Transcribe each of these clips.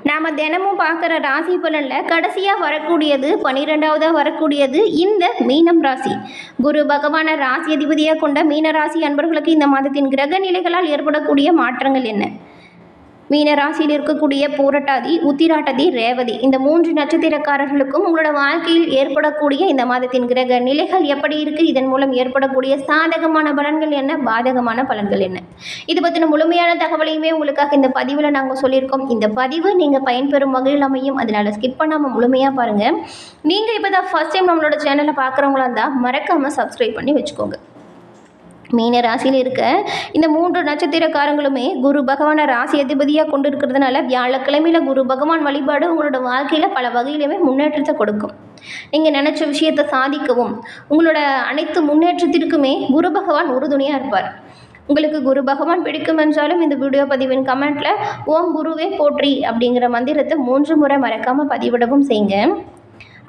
நாம் தினமும் பார்க்குற ராசி பலனில் கடைசியாக வரக்கூடியது 12வதாக வரக்கூடியது இந்த மீனம் ராசி. குரு பகவான ராசி அதிபதியாக கொண்ட மீன ராசி அன்பர்களுக்கு இந்த மாதத்தின் கிரக நிலைகளால் ஏற்படக்கூடிய மாற்றங்கள் என்ன? மீன ராசியில் இருக்கக்கூடிய பூரட்டாதி, உத்திராட்டதி, ரேவதி இந்த 3 நட்சத்திரக்காரர்களுக்கும் உங்களோட வாழ்க்கையில் ஏற்படக்கூடிய இந்த மாதத்தின் கிரக நிலைகள் எப்படி இருக்குது? இதன் மூலம் ஏற்படக்கூடிய சாதகமான பலன்கள் என்ன, பாதகமான பலன்கள் என்ன? இது பற்றின முழுமையான தகவலையுமே உங்களுக்காக இந்த பதிவில் நாங்கள் சொல்லியிருக்கோம். இந்த பதிவு நீங்கள் பயன்பெறும் வகையில் அமையும், அதனால் ஸ்கிப் பண்ணாமல் முழுமையாக பாருங்கள். நீங்கள் இப்போ தான் ஃபர்ஸ்ட் டைம் நம்மளோட சேனலை பார்க்குறவங்களா இருந்தால் மறக்காமல் சப்ஸ்கிரைப் பண்ணி வச்சுக்கோங்க. மீன ராசியில் இருக்க இந்த 3 நட்சத்திரக்காரங்களுமே குரு பகவானை ராசி அதிபதியாக கொண்டு இருக்கிறதுனால வியாழக்கிழமையில் குரு பகவான் வழிபாடு உங்களோட வாழ்க்கையில் பல வகையிலுமே முன்னேற்றத்தை கொடுக்கும். நீங்கள் நினச்ச விஷயத்தை சாதிக்கவும் உங்களோட அனைத்து முன்னேற்றத்திற்குமே குரு பகவான் உறுதுணையாக இருப்பார். உங்களுக்கு குரு பகவான் பிடிக்கும் என்றாலும் இந்த வீடியோ பதிவின் கமெண்ட்டில் ஓம் குருவே போற்றி அப்படிங்கிற மந்திரத்தை 3 முறை மறக்காமல் பதிவிடவும் செய்யுங்க.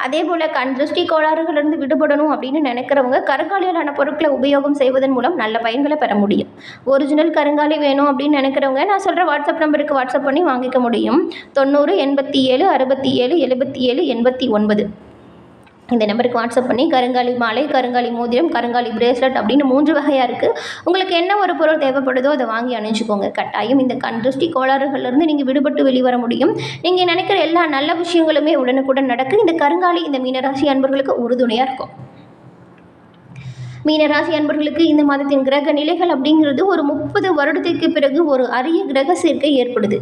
அதே போல் கண் திருஷ்டி கோளாறுகளிலிருந்து விடுபடணும் அப்படின்னு நினைக்கிறவங்க கருங்காலியாலான பொருட்களை உபயோகம் செய்வதன் மூலம் நல்ல பயன்களை பெற முடியும். ஒரிஜினல் கருங்காலி வேணும் அப்படின்னு நினைக்கிறவங்க நான் சொல்கிற வாட்ஸ்அப் நம்பருக்கு வாட்ஸ்அப் பண்ணி வாங்கிக்க முடியும். 90 87 67 77 89 இந்த நம்பருக்கு வாட்ஸ்அப் பண்ணி கருங்காலி மாலை, கருங்காலி மோதிரம், கருங்காலி பிரேஸ்லெட் அப்படின்னு 3 வகையாக இருக்குது. உங்களுக்கு என்ன ஒரு பொருள் தேவைப்படுதோ அதை வாங்கி அணிஞ்சிக்கோங்க. கட்டாயம் இந்த கண் திருஷ்டி கோளாறுகள்லேருந்து நீங்கள் விடுபட்டு வெளிவர முடியும். நீங்கள் நினைக்கிற எல்லா நல்ல விஷயங்களுமே உடனுக்குடன் நடக்கும். இந்த கருங்காலி இந்த மீனராசி அன்பர்களுக்கு உறுதுணையாக இருக்கும். மீனராசி அன்பர்களுக்கு இந்த மாதத்தின் கிரக நிலைகள் அப்படிங்கிறது ஒரு 30 வருடத்திற்கு பிறகு ஒரு அரிய கிரக சேர்க்கை ஏற்படுது.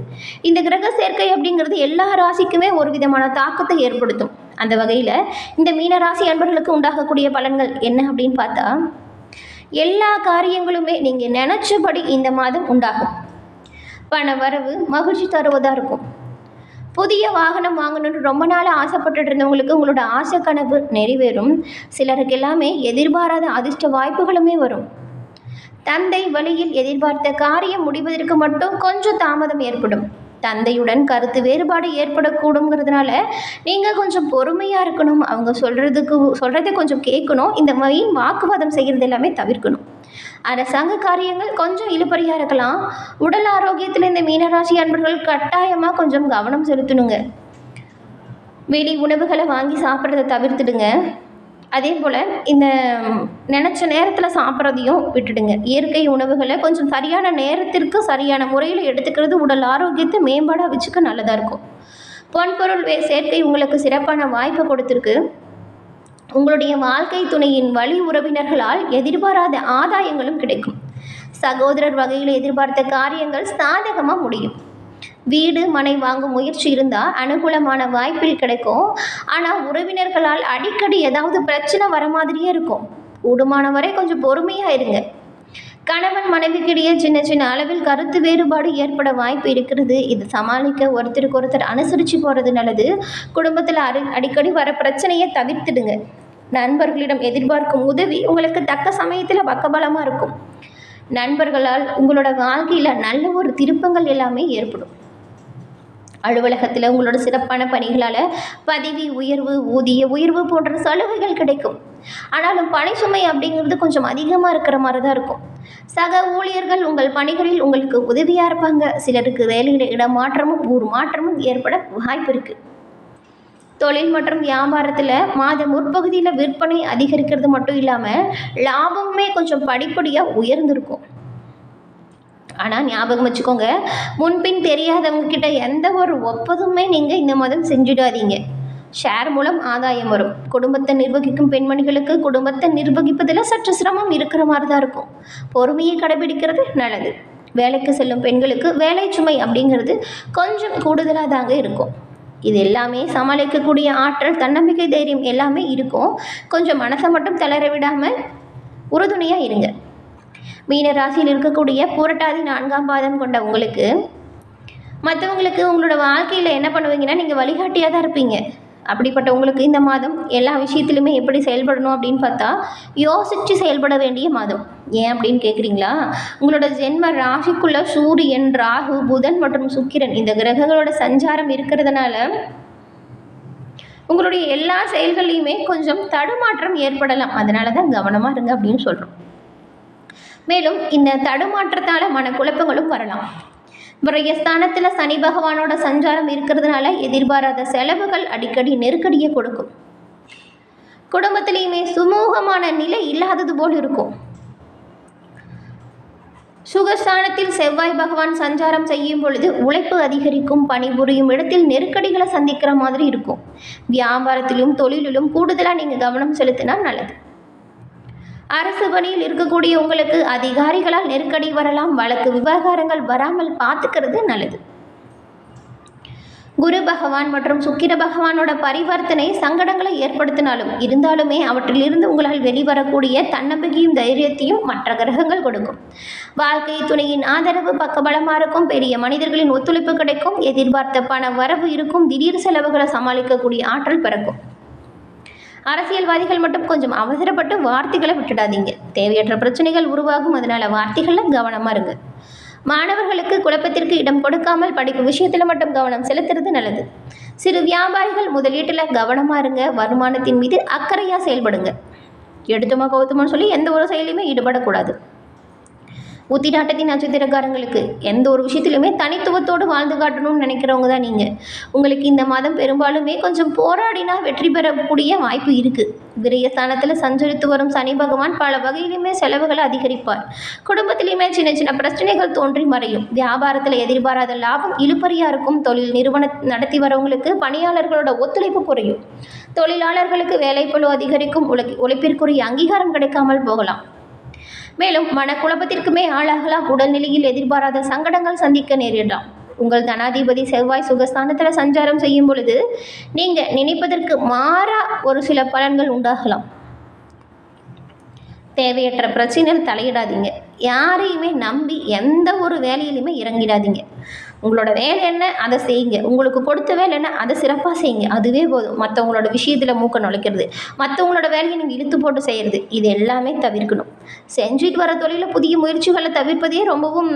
இந்த கிரக சேர்க்கை அப்படிங்கிறது எல்லா ராசிக்குமே ஒரு விதமான தாக்கத்தை ஏற்படுத்தும். அந்த வகையில் இந்த மீனராசி அன்பர்களுக்கு உண்டாகக்கூடிய பலன்கள் என்ன அப்படின்னு பார்த்தா, எல்லா காரியங்களுமே நீங்கள் நினச்சபடி இந்த மாதம் உண்டாகும். பண வரவு மகிழ்ச்சி தருவதாக இருக்கும். புதிய வாகனம் வாங்கணும்னு ரொம்ப நாள் ஆசைப்பட்டு இருந்தவங்களுக்கு உங்களோட ஆசை கனவு நிறைவேறும். சிலருக்கு எல்லாமே எதிர்பாராத அதிர்ஷ்ட வாய்ப்புகளுமே வரும். தந்தை வழியில் எதிர்பார்த்த காரியம் முடிவதற்கு மட்டும் கொஞ்சம் தாமதம் ஏற்படும். தந்தையுடன் கருத்து வேறுபாடு ஏற்படக்கூடுங்கிறதுனால நீங்கள் கொஞ்சம் பொறுமையாக இருக்கணும். அவங்க சொல்கிறத கொஞ்சம் கேட்கணும். இந்த மாதிரி வாக்குவாதம் செய்கிறது எல்லாமே தவிர்க்கணும். அரசாங்க காரியங்கள் கொஞ்சம் இழுபறியாக இருக்கலாம். உடல் ஆரோக்கியத்தில் இந்த மீனராசி அன்பர்கள் கட்டாயமாக கொஞ்சம் கவனம் செலுத்தணுங்க. வெளி உணவுகளை வாங்கி சாப்பிட்றத தவிர்த்துடுங்க. அதே போல் இந்த நினச்ச நேரத்தில் சாப்பிட்றதையும் விட்டுடுங்க. இயற்கை உணவுகளை கொஞ்சம் சரியான நேரத்திற்கு சரியான முறையில் எடுத்துக்கிறது உடல் ஆரோக்கியத்தை மேம்பாடாக வச்சுக்க நல்லதாக இருக்கும். பொன்பொருள் சேர்க்கை உங்களுக்கு சிறப்பான வாய்ப்பை கொடுத்துருக்கு. உங்களுடைய வாழ்க்கை துணையின் வழி உறவினர்களால் எதிர்பாராத ஆதாயங்களும் கிடைக்கும். சகோதரர் வகையில் எதிர்பார்த்த காரியங்கள் சாதகமாக முடியும். வீடு மனை வாங்கும் முயற்சி இருந்தால் அனுகூலமான வாய்ப்பில் கிடைக்கும். ஆனால் உறவினர்களால் அடிக்கடி ஏதாவது பிரச்சனை வர மாதிரியே இருக்கும். கூடுமான வரை கொஞ்சம் பொறுமையாக இருங்க. கணவன் மனைவிக்கிடையே சின்ன சின்ன அளவில் கருத்து வேறுபாடு ஏற்பட வாய்ப்பு இருக்கிறது. இது சமாளிக்க ஒருத்தருக்கு ஒருத்தர் அனுசரித்து போகிறது நல்லது. குடும்பத்தில் அடிக்கடி வர பிரச்சனையை தவிர்த்துடுங்க. நண்பர்களிடம் எதிர்பார்க்கும் உதவி உங்களுக்கு தக்க சமயத்தில் பக்கபலமாக இருக்கும். நண்பர்களால் உங்களோட வாழ்க்கையில் நல்ல ஒரு திருப்பங்கள் எல்லாமே ஏற்படும். அலுவலகத்தில் உங்களோட சிறப்பான பணிகளால் பதவி உயர்வு, ஊதிய உயர்வு போன்ற சலுகைகள் கிடைக்கும். ஆனாலும் பணி சுமை அப்படிங்கிறது கொஞ்சம் அதிகமாக இருக்கிற மாதிரி தான் இருக்கும். சக ஊழியர்கள் உங்கள் பணிகளில் உங்களுக்கு உதவியாக இருப்பாங்க. சிலருக்கு வேலையில் இடமாற்றமும் ஊர் மாற்றமும் ஏற்பட வாய்ப்பு இருக்குது. தொழில் மற்றும் வியாபாரத்தில் மாத முற்பகுதியில் விற்பனை அதிகரிக்கிறது மட்டும் இல்லாமல் லாபமுமே கொஞ்சம் படிப்படியாக உயர்ந்திருக்கும். ஆனால் ஞாபகம் வச்சுக்கோங்க, முன்பின் தெரியாதவங்க கிட்ட எந்த ஒரு ஒப்பந்தமே நீங்கள் இந்த மாதம் செஞ்சிடாதீங்க. ஷேர் மூலம் ஆதாயம் வரும். குடும்பத்தை நிர்வகிக்கும் பெண்மணிகளுக்கு குடும்பத்தை நிர்வகிப்பதில் சற்று சிரமம் இருக்கிற மாதிரி தான் இருக்கும். பொறுமையை கடைபிடிக்கிறது நல்லது. வேலைக்கு செல்லும் பெண்களுக்கு வேலை சுமை அப்படிங்கிறது கொஞ்சம் கூடுதலாக தாங்க இருக்கும். இது எல்லாமே சமாளிக்கக்கூடிய ஆற்றல், தன்னம்பிக்கை, தைரியம் எல்லாமே இருக்கும். கொஞ்சம் மனசை மட்டும் தளர விடாமல் உறுதுணையாக இருங்க. மீன ராசியில் இருக்கக்கூடிய பூரட்டாதி 4ஆம் பாதம் கொண்ட உங்களுக்கு மற்றவங்களுக்கு உங்களோட வாழ்க்கையில் என்ன பண்ணுவீங்கன்னா நீங்கள் வழிகாட்டியாக தான் இருப்பீங்க. அப்படிப்பட்ட உங்களுக்கு இந்த மாதம் எல்லா விஷயத்துலையுமே எப்படி செயல்படணும் அப்படின்னு பார்த்தா யோசித்து செயல்பட வேண்டிய மாதம். ஏன் அப்படின்னு கேட்குறீங்களா? உங்களோட ஜென்ம ராசிக்குள்ள சூரியன், ராகு, புதன் மற்றும் சுக்கிரன் இந்த கிரகங்களோட சஞ்சாரம் இருக்கிறதுனால உங்களுடைய எல்லா செயல்கள்லையுமே கொஞ்சம் தடுமாற்றம் ஏற்படலாம். அதனால தான் கவனமாக இருங்க அப்படின்னு சொல்கிறோம். மேலும் இந்த தடுமாற்றத்தால் மனக்குழப்பங்களும் வரலாம். விரயஸ்தானத்தில் சனி பகவானோட சஞ்சாரம் இருக்கிறதுனால எதிர்பாராத செலவுகள் அடிக்கடி நெருக்கடியை கொடுக்கும். குடும்பத்திலையுமே சுமூகமான நிலை இல்லாதது போல் இருக்கும். சுகஸ்தானத்தில் செவ்வாய் பகவான் சஞ்சாரம் செய்யும் பொழுது உழைப்பு அதிகரிக்கும். பணிபுரியும் இடத்தில் நெருக்கடிகளை சந்திக்கிற மாதிரி இருக்கும். வியாபாரத்திலும் தொழிலிலும் கூடுதலாக நீங்கள் கவனம் செலுத்தினா நல்லது. அரசு பணியில் இருக்கக்கூடிய உங்களுக்கு அதிகாரிகளால் நெருக்கடி வரலாம். வழக்கு விவகாரங்கள் வராமல் பார்த்துக்கிறது நல்லது. குரு பகவான் மற்றும் சுக்கிர பகவானோட பரிவர்த்தனை சங்கடங்களை ஏற்படுத்தினாலும் இருந்தாலுமே அவற்றிலிருந்து உங்களால் வெளிவரக்கூடிய தன்னம்பிக்கையும் தைரியத்தையும் மற்ற கிரகங்கள் கொடுக்கும். வாழ்க்கை துணையின் ஆதரவு பக்கபலமாக இருக்கும். பெரிய மனிதர்களின் ஒத்துழைப்பு கிடைக்கும். எதிர்பார்த்த பண வரவு இருக்கும். திடீர் செலவுகளை சமாளிக்கக்கூடிய ஆற்றல் பிறக்கும். அரசியல்வாதிகள் மட்டும் கொஞ்சம் அவசரப்பட்டு வார்த்தைகளை விட்டுடாதீங்க. தேவையற்ற பிரச்சனைகள் உருவாகும். அதனால வார்த்தைகளில் கவனமாக இருங்க. மாணவர்களுக்கு குழப்பத்திற்கு இடம் கொடுக்காமல் படிப்பு விஷயத்தில் மட்டும் கவனம் செலுத்துறது நல்லது. சிறு வியாபாரிகள் முதலீட்டில் கவனமாக இருங்க. வருமானத்தின் மீது அக்கறையாக செயல்படுங்க. எடுத்துமா கௌத்தமான்னு சொல்லி எந்த ஒரு செயலையுமே ஈடுபடக்கூடாது. உத்திராட்டத்தின் நட்சத்திரக்காரங்களுக்கு எந்த ஒரு விஷயத்திலுமே தனித்துவத்தோடு வாழ்ந்து காட்டணும்னு நினைக்கிறவங்க தான் நீங்கள். உங்களுக்கு இந்த மாதம் பெரும்பாலுமே கொஞ்சம் போராடினா வெற்றி பெறக்கூடிய வாய்ப்பு இருக்குது. விரயஸ்தானத்தில் சஞ்சரித்து வரும் சனி பகவான் பல வகையிலுமே செலவுகளை அதிகரிப்பார். குடும்பத்திலையுமே சின்ன சின்ன பிரச்சனைகள் தோன்றி மறையும். வியாபாரத்தில் எதிர்பாராத லாபம் இழுபறியாக இருக்கும். தொழில் நிறுவனம் நடத்தி வரவங்களுக்கு பணியாளர்களோட ஒத்துழைப்பு குறையும். தொழிலாளர்களுக்கு வேலைப்பளு அதிகரிக்கும். உழைப்பிற்குரிய அங்கீகாரம் கிடைக்காமல் போகலாம். மேலும் மனக்குழப்பத்திற்குமே ஆளாகலாம். உடல்நிலையில் எதிர்பாராத சங்கடங்கள் சந்திக்க நேரிடலாம். உங்கள் தனாதிபதி செவ்வாய் சுகஸ்தானத்தில் சஞ்சாரம் செய்யும் பொழுது நீங்கள் நினைப்பதற்கு மாறா ஒரு சில பலன்கள் உண்டாகலாம். தேவையற்ற பிரச்சனைகள் தலையிடாதீங்க. யாரையுமே நம்பி எந்த ஒரு வேலையிலுமே இறங்கிடாதீங்க. உங்களோட வேலை என்ன அதை செய்யுங்க. உங்களுக்கு கொடுத்த வேலை என்ன அதை சிறப்பாக செய்யுங்க. அதுவே போதும். மற்றவங்களோட விஷயத்தில் மூக்க நுழைக்கிறது, மற்றவங்களோட வேலையை நீங்கள் இழுத்து போட்டு செய்கிறது, இது எல்லாமே தவிர்க்கணும். செஞ்சுட்டு வர தொழிலில் புதிய முயற்சிகளை தவிர்ப்பதே ரொம்பவும்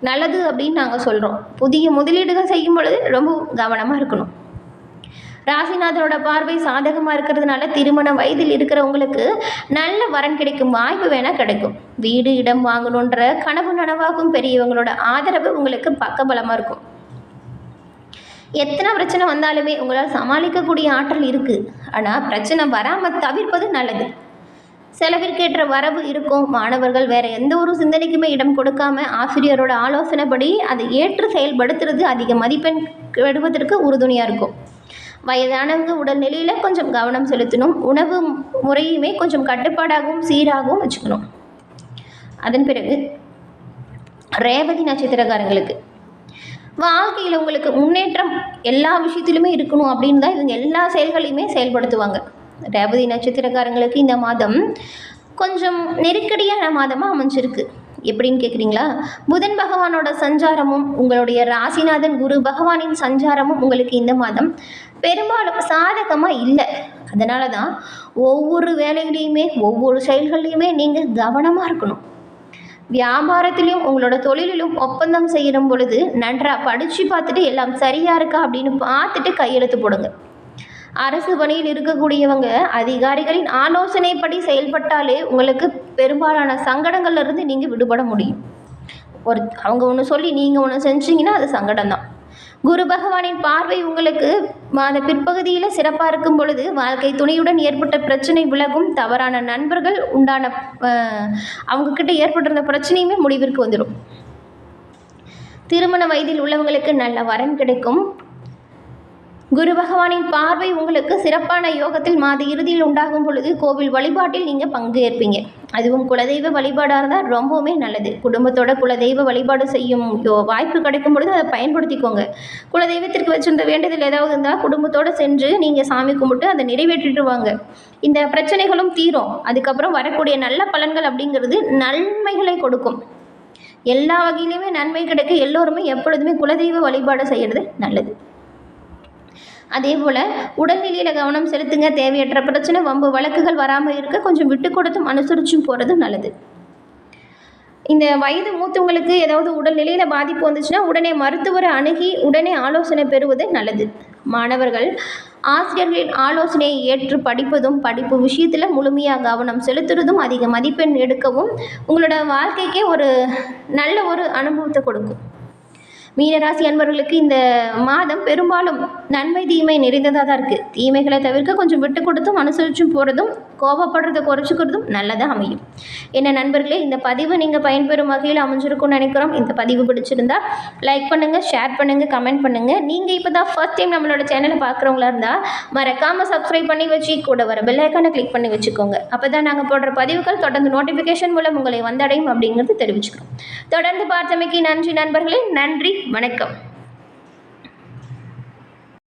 நல்லது அப்படின்னு நாங்கள் சொல்கிறோம். புதிய முதலீடுகள் செய்யும் பொழுது ரொம்ப கவனமாக இருக்கணும். ராசிநாதனோட பார்வை சாதகமாக இருக்கிறதுனால திருமண வயதில் இருக்கிறவங்களுக்கு நல்ல வரன் கிடைக்கும் வாய்ப்பு வேணால் கிடைக்கும். வீடு இடம் வாங்கணுன்ற கனவு நனவாகும். பெரியவங்களோட ஆதரவு உங்களுக்கு பக்கபலமாக இருக்கும். எத்தனை பிரச்சனை வந்தாலுமே உங்களால் சமாளிக்கக்கூடிய ஆற்றல் இருக்குது. ஆனால் பிரச்சனை வராமல் தவிர்ப்பது நல்லது. செலவிற்கேற்ற வரவு இருக்கும். மாணவர்கள் வேறு எந்த ஒரு சிந்தனைக்குமே இடம் கொடுக்காம ஆசிரியரோட ஆலோசனைப்படி அதை ஏற்று செயல்படுத்துறது அதிக மதிப்பெண் விடுவதற்கு உறுதுணையாக இருக்கும். வயதானவங்க உடல்நிலையில் கொஞ்சம் கவனம் செலுத்தணும். உணவு முறையுமே கொஞ்சம் கட்டுப்பாடாகவும் சீராகவும் வச்சுக்கணும். அதன் பிறகு ரேவதி நட்சத்திரக்காரங்களுக்கு வாழ்க்கையில் உங்களுக்கு முன்னேற்றம் எல்லா விஷயத்திலுமே இருக்கணும் அப்படின்னு தான் இவங்க எல்லா செயல்களையுமே செயல்படுத்துவாங்க. ரேவதி நட்சத்திரக்காரங்களுக்கு இந்த மாதம் கொஞ்சம் நெருக்கடியான மாதமாக அமைஞ்சிருக்கு. எப்படின்னு கேட்குறீங்களா? புதன் பகவானோட சஞ்சாரமும் உங்களுடைய ராசிநாதன் குரு பகவானின் சஞ்சாரமும் உங்களுக்கு இந்த மாதம் பெரும்பாலும் சாதகமாக இல்லை. அதனால தான் ஒவ்வொரு வேலைகளையுமே ஒவ்வொரு செயல்கள்லையுமே நீங்கள் கவனமாக இருக்கணும். வியாபாரத்திலையும் உங்களோட தொழிலிலும் ஒப்பந்தம் செய்கிற பொழுது நன்றாக படித்து பார்த்துட்டு எல்லாம் சரியாக இருக்கா அப்படின்னு பார்த்துட்டு கையெழுத்து போடுங்க. அரசு பணியில் இருக்கக்கூடியவங்க அதிகாரிகளின் ஆலோசனைப்படி செயல்பட்டாலே உங்களுக்கு பெரும்பாலான சங்கடங்கள்லேருந்து நீங்கள் விடுபட முடியும். அவங்க ஒன்று சொல்லி நீங்கள் ஒன்று செஞ்சீங்கன்னா அது சங்கடம் தான். குரு பகவானின் பார்வை உங்களுக்கு மாத பிற்பகுதியில் சிறப்பாக இருக்கும் பொழுது வாழ்க்கை துணையுடன் ஏற்பட்ட பிரச்சனை விலகும். தவறான நண்பர்கள் உண்டான அவங்கக்கிட்ட ஏற்பட்டிருந்த பிரச்சனையுமே முடிவிற்கு வந்துடும். திருமண வயதில் உள்ளவங்களுக்கு நல்ல வரன் கிடைக்கும். குரு பகவானின் பார்வை உங்களுக்கு சிறப்பான யோகத்தில் மாத இறுதியில் உண்டாகும் பொழுது கோவில் வழிபாட்டில் நீங்கள் பங்கேற்பீங்க. அதுவும் குலதெய்வ வழிபாடாக இருந்தால் ரொம்பவுமே நல்லது. குடும்பத்தோட குலதெய்வ வழிபாடு செய்யும் வாய்ப்பு கிடைக்கும் பொழுது அதை பயன்படுத்திக்கோங்க. குலதெய்வத்திற்கு வச்சிருந்த வேண்டுதல் ஏதாவது இருந்தால் குடும்பத்தோடு சென்று நீங்கள் சாமி கும்பிட்டு அதை நிறைவேற்றிட்டு வாங்க. இந்த பிரச்சனைகளும் தீரும். அதுக்கப்புறம் வரக்கூடிய நல்ல பலன்கள் அப்படிங்கிறது நன்மைகளை கொடுக்கும். எல்லா வகையிலுமே நன்மை கிடைக்க எல்லோருமே எப்பொழுதுமே குலதெய்வ வழிபாடு செய்கிறது நல்லது. அதே போல் உடல்நிலையில் கவனம் செலுத்துங்க. தேவையற்ற பிரச்சனை வம்பு வழக்குகள் வராமல் இருக்க கொஞ்சம் விட்டு கொடுத்தும் அனுசரிச்சும் போகிறது நல்லது. இந்த வயது மூத்தவங்களுக்கு ஏதாவது உடல்நிலையில் பாதிப்பு வந்துச்சுன்னா உடனே மருத்துவரை அணுகி உடனே ஆலோசனை பெறுவது நல்லது. மாணவர்கள் ஆசிரியர்களின் ஆலோசனையை ஏற்று படிப்பதும் படிப்பு விஷயத்தில் முழுமையாக கவனம் செலுத்துறதும் அதிக மதிப்பெண் எடுக்கவும் உங்களோட வாழ்க்கைக்கே ஒரு நல்ல ஒரு அனுபவத்தை கொடுக்கும். மீனராசி அன்பர்களுக்கு இந்த மாதம் பெரும்பாலும் நன்மை தீமை நிறைந்ததாக தான் இருக்குது. தீமைகளை தவிர்க்க கொஞ்சம் விட்டு கொடுத்தும் அனுசரிச்சும் போகிறதும் கோபப்படுறதை குறைச்சிக்கிறதும் நல்லதாக அமையும். என்ன நண்பர்களே, இந்த பதிவு நீங்கள் பயன்பெறும் வகையில் அமைஞ்சிருக்கும்னு நினைக்கிறோம். இந்த பதிவு பிடிச்சிருந்தா லைக் பண்ணுங்கள், ஷேர் பண்ணுங்கள், கமெண்ட் பண்ணுங்கள். நீங்கள் இப்போ தான் ஃபர்ஸ்ட் டைம் நம்மளோட சேனலை பார்க்குறவங்களா இருந்தால் மறக்காமல் சப்ஸ்கிரைப் பண்ணி வச்சு கூட வர பெல் ஐக்கானை கிளிக் பண்ணி வச்சுக்கோங்க. அப்போ தான் நாங்கள் போடுற பதிவுகள் தொடர்ந்து நோட்டிஃபிகேஷன் மூலம் உங்களை வந்தடையும் அப்படிங்கிறது தெரிவிச்சுக்கிறோம். தொடர்ந்து பார்த்தமைக்கு நன்றி நண்பர்களே. நன்றி, வணக்கம்.